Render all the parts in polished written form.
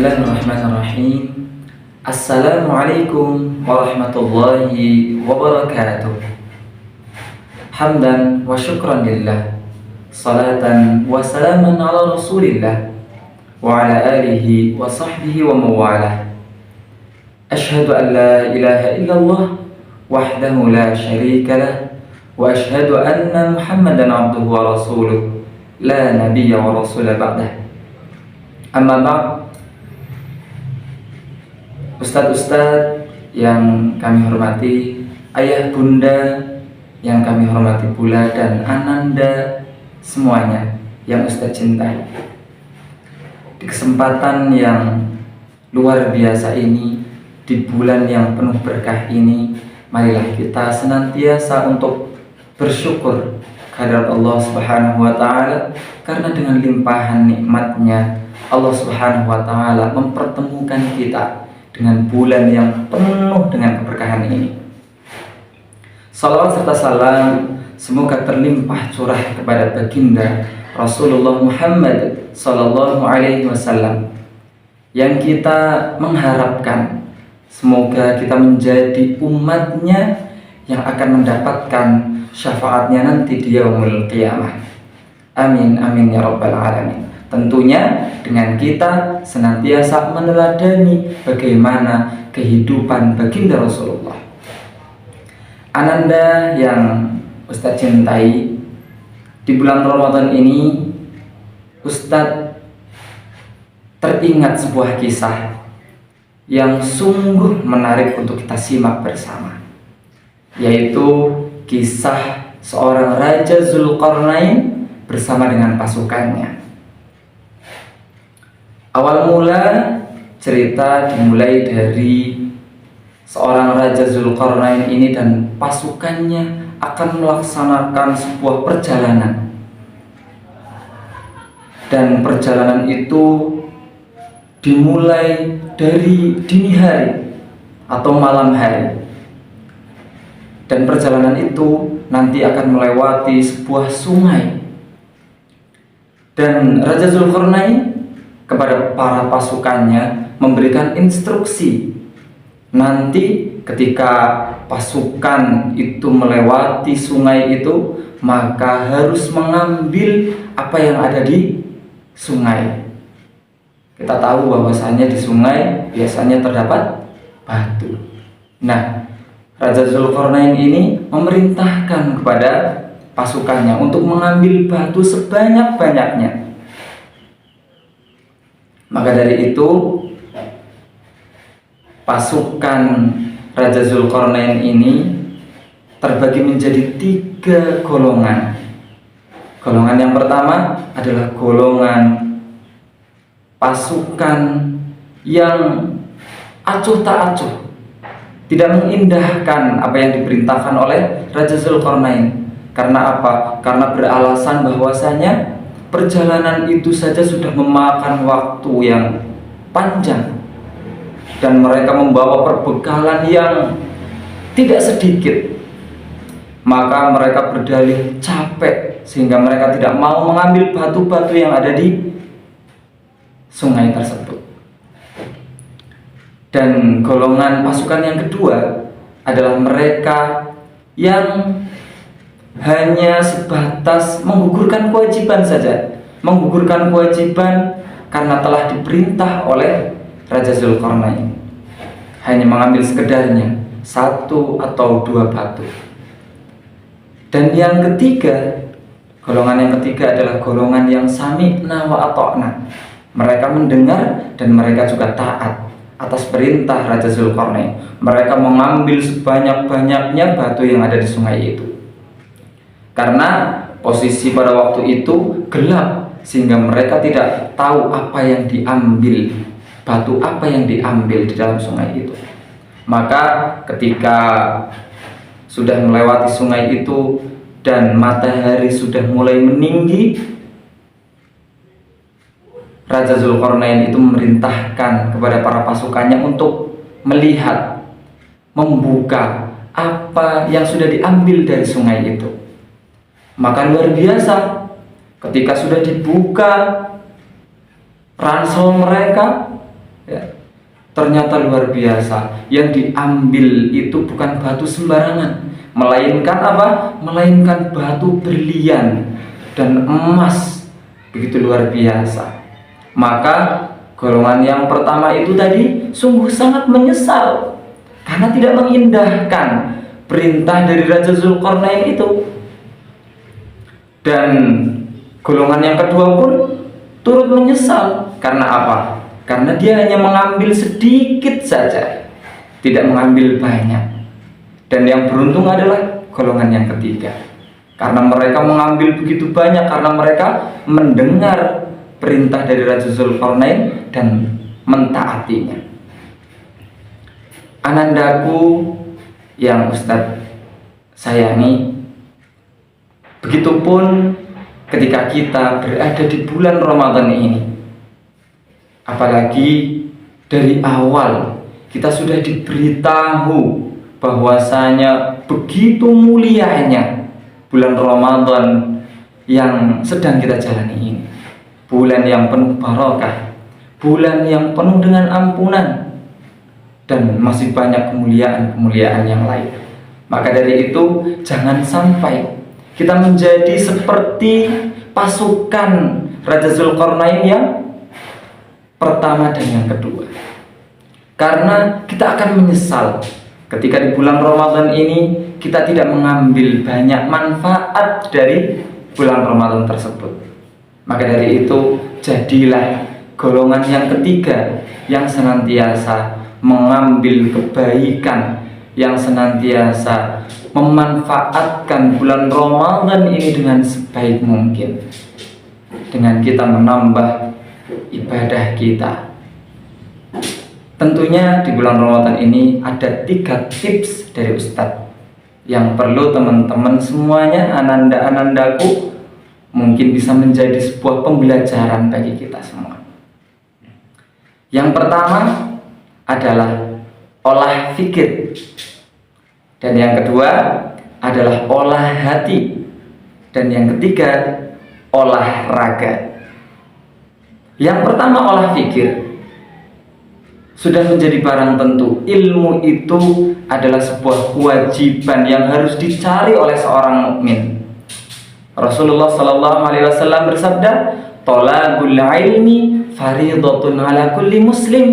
Bismillahirrahmanirrahim. Assalamualaikum warahmatullahi wabarakatuh. Hamdan wa syukran lillah, salatan wa salaman ala rasulillah, wa ala alihi wa sahbihi wa mawalah. Ashhadu an la ilaha illallah wahdahu la syarika lah, wa ashhadu anna Muhammadan abduhu wa rasuluh, la nabiyya wa rasulah ba'dah. Amma ba'd, Ustadz-ustadz yang kami hormati, ayah bunda yang kami hormati pula, dan ananda semuanya yang Ustadz cintai. Di kesempatan yang luar biasa ini, di bulan yang penuh berkah ini, marilah kita senantiasa untuk bersyukur kehadirat Allah Subhanahu wa Ta'ala, karena dengan limpahan nikmatnya Allah Subhanahu wa Ta'ala mempertemukan kita dengan bulan yang penuh dengan keberkahan ini. Salawat serta salam semoga terlimpah curah kepada baginda Rasulullah Muhammad Sallallahu Alaihi Wasallam, yang kita mengharapkan semoga kita menjadi umatnya yang akan mendapatkan syafaatnya nanti di yaumul qiyamah. Amin amin ya rabbal alamin. Tentunya dengan kita senantiasa meneladani bagaimana kehidupan baginda Rasulullah. Ananda yang Ustadz cintai, di bulan Ramadan ini Ustadz teringat sebuah kisah yang sungguh menarik untuk kita simak bersama, yaitu kisah seorang Raja Zulkarnain bersama dengan pasukannya. Awal mula cerita dimulai dari seorang Raja Zulkarnain ini dan pasukannya akan melaksanakan sebuah perjalanan. Dan perjalanan itu dimulai dari dini hari atau malam hari. Dan perjalanan itu nanti akan melewati sebuah sungai. Dan Raja Zulkarnain kepada para pasukannya memberikan instruksi, nanti ketika pasukan itu melewati sungai itu, maka harus mengambil apa yang ada di sungai. Kita tahu bahwasanya di sungai biasanya terdapat batu. Nah, Raja Zulkarnain ini memerintahkan kepada pasukannya untuk mengambil batu sebanyak-banyaknya. Maka dari itu pasukan Raja Zulkarnain ini terbagi menjadi 3 golongan. Golongan yang pertama adalah golongan pasukan yang acuh tak acuh, tidak mengindahkan apa yang diperintahkan oleh Raja Zulkarnain. Karena apa? Karena beralasan bahwasanya perjalanan itu saja sudah memakan waktu yang panjang, dan mereka membawa perbekalan yang tidak sedikit. Maka mereka berdalih capek, sehingga mereka tidak mau mengambil batu-batu yang ada di sungai tersebut. Dan golongan pasukan yang kedua adalah mereka yang hanya sebatas menggugurkan kewajiban saja, menggugurkan kewajiban karena telah diperintah oleh Raja Zulkarnain, hanya mengambil sekedarnya 1 atau 2 batu. Dan yang ketiga, golongan yang ketiga adalah golongan yang sami'na wa ata'na. Mereka mendengar dan mereka juga taat atas perintah Raja Zulkarnain. Mereka mengambil sebanyak-banyaknya batu yang ada di sungai itu. Karena posisi pada waktu itu gelap, sehingga mereka tidak tahu apa yang diambil, batu apa yang diambil di dalam sungai itu. Maka ketika sudah melewati sungai itu dan matahari sudah mulai meninggi, Raja Zulkarnain itu memerintahkan kepada para pasukannya untuk melihat, membuka apa yang sudah diambil dari sungai itu. Maka luar biasa, ketika sudah dibuka ransel mereka, ya, ternyata luar biasa. Yang diambil itu bukan batu sembarangan, melainkan apa? Melainkan batu berlian dan emas, begitu luar biasa. Maka golongan yang pertama itu tadi sungguh sangat menyesal karena tidak mengindahkan perintah dari Raja Zulkarnain itu. Dan golongan yang kedua pun turut menyesal. Karena apa? Karena dia hanya mengambil sedikit saja, tidak mengambil banyak. Dan yang beruntung adalah golongan yang ketiga, karena mereka mengambil begitu banyak, karena mereka mendengar perintah dari Raja Zulkarnain dan mentaatinya. Anandaku yang Ustadz sayangi, begitupun ketika kita berada di bulan Ramadan ini, apalagi dari awal kita sudah diberitahu bahwasanya begitu mulianya bulan Ramadan yang sedang kita jalani ini. Bulan yang penuh barokah, bulan yang penuh dengan ampunan, dan masih banyak kemuliaan-kemuliaan yang lain. Maka dari itu jangan sampai kita menjadi seperti pasukan Raja Zulkarnain yang pertama dan yang kedua. Karena kita akan menyesal ketika di bulan Ramadan ini kita tidak mengambil banyak manfaat dari bulan Ramadan tersebut. Maka dari itu jadilah golongan yang ketiga yang senantiasa mengambil kebaikan, yang senantiasa memanfaatkan bulan Ramadan ini dengan sebaik mungkin, dengan kita menambah ibadah kita. Tentunya di bulan Ramadan ini ada 3 tips dari Ustadz yang perlu teman-teman semuanya, ananda-anandaku, mungkin bisa menjadi sebuah pembelajaran bagi kita semua. Yang pertama adalah olah fikir, dan yang kedua adalah olah hati, dan yang ketiga olahraga. Yang pertama olah fikir. Sudah menjadi barang tentu, ilmu itu adalah sebuah kewajiban yang harus dicari oleh seorang mukmin. Rasulullah SAW bersabda, "Thalabul ilmi fardhatun ala kulli muslim."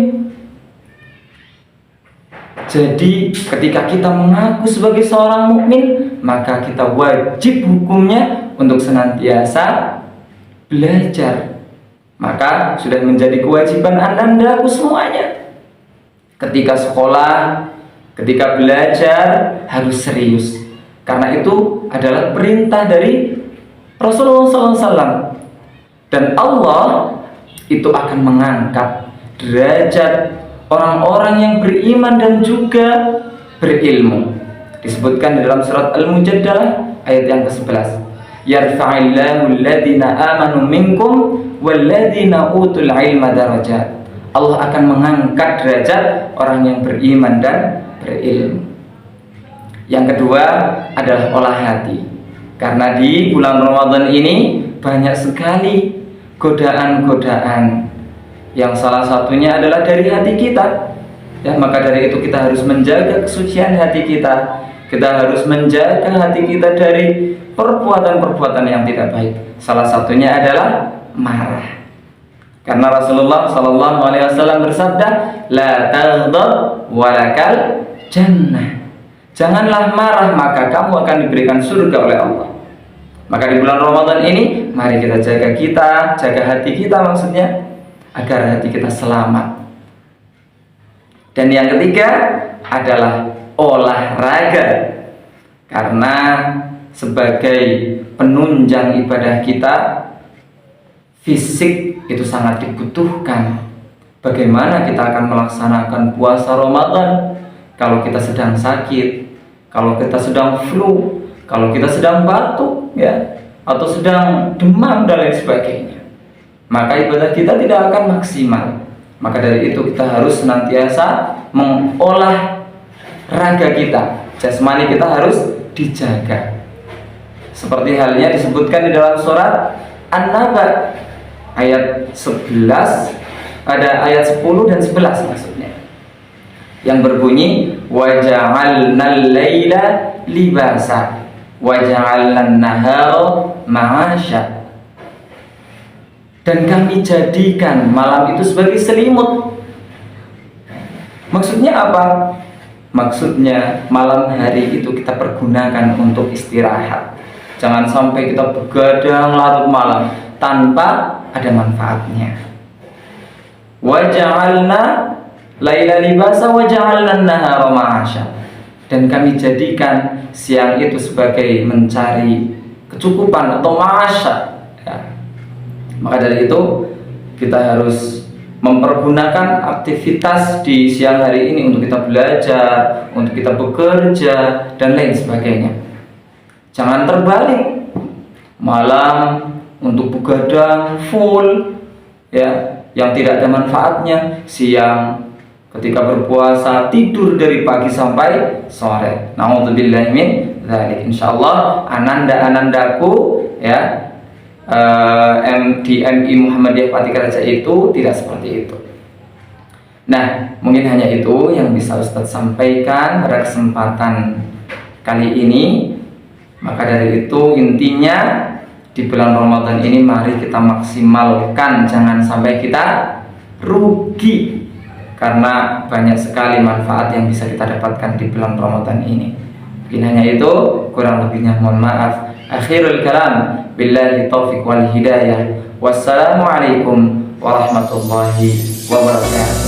Jadi ketika kita mengaku sebagai seorang mukmin, maka kita wajib hukumnya untuk senantiasa belajar. Maka sudah menjadi kewajiban anandaku semuanya. Ketika sekolah, ketika belajar harus serius, karena itu adalah perintah dari Rasulullah SAW. Dan Allah itu akan mengangkat derajat orang-orang yang beriman dan juga berilmu. Disebutkan di dalam surat Al-Mujadalah ayat yang ke-11, "Yarfa'illahu alladhina amanu minkum walladhina utul ilma darajat." Allah akan mengangkat derajat orang yang beriman dan berilmu. Yang kedua adalah olah hati. Karena di bulan Ramadan ini banyak sekali godaan-godaan, yang salah satunya adalah dari hati kita. Ya, maka dari itu kita harus menjaga kesucian hati kita. Kita harus menjaga hati kita dari perbuatan-perbuatan yang tidak baik. Salah satunya adalah marah. Karena Rasulullah SAW bersabda, "La taghdab walakal jannah." Janganlah marah, maka kamu akan diberikan surga oleh Allah. Maka di bulan Ramadan ini, mari kita jaga hati kita maksudnya, agar hati kita selamat. Dan yang ketiga adalah olahraga. Karena sebagai penunjang ibadah kita, fisik itu sangat dibutuhkan. Bagaimana kita akan melaksanakan puasa Ramadan kalau kita sedang sakit, kalau kita sedang flu, kalau kita sedang batuk, ya, atau sedang demam dan lain sebagainya? Maka ibadah kita tidak akan maksimal. Maka dari itu kita harus senantiasa mengolah raga kita, jasmani kita harus dijaga. Seperti halnya disebutkan di dalam surat An-Naba ayat 11 ada ayat 10 dan 11 maksudnya, yang berbunyi waja'alnal laila libasa waja'alnan nahara ma'asya, dan kami jadikan malam itu sebagai selimut. Maksudnya apa? Maksudnya malam hari itu kita pergunakan untuk istirahat. Jangan sampai kita begadang larut malam tanpa ada manfaatnya. Waja'alna laila libasa waja'alna nahara ma'asya, dan kami jadikan siang itu sebagai mencari kecukupan atau ma'asya ya. Maka dari itu kita harus mempergunakan aktivitas di siang hari ini untuk kita belajar, untuk kita bekerja dan lain sebagainya. Jangan terbalik, malam untuk begadang full ya, yang tidak ada manfaatnya. Siang ketika berpuasa tidur dari pagi sampai sore. Nauzubillahi min dzalik. Insyaallah ananda-anandaku ya, di MI Muhammadiyah Pati Karaja itu tidak seperti itu. Nah, mungkin hanya itu yang bisa Ustadz sampaikan pada kesempatan kali ini. Maka dari itu intinya di bulan Ramadan ini mari kita maksimalkan, jangan sampai kita rugi, karena banyak sekali manfaat yang bisa kita dapatkan di bulan Ramadan ini. Mungkin hanya itu, kurang lebihnya mohon maaf. Akhirul kalam, billahi taufiq wal hidayah. Wassalamualaikum warahmatullahi wabarakatuh.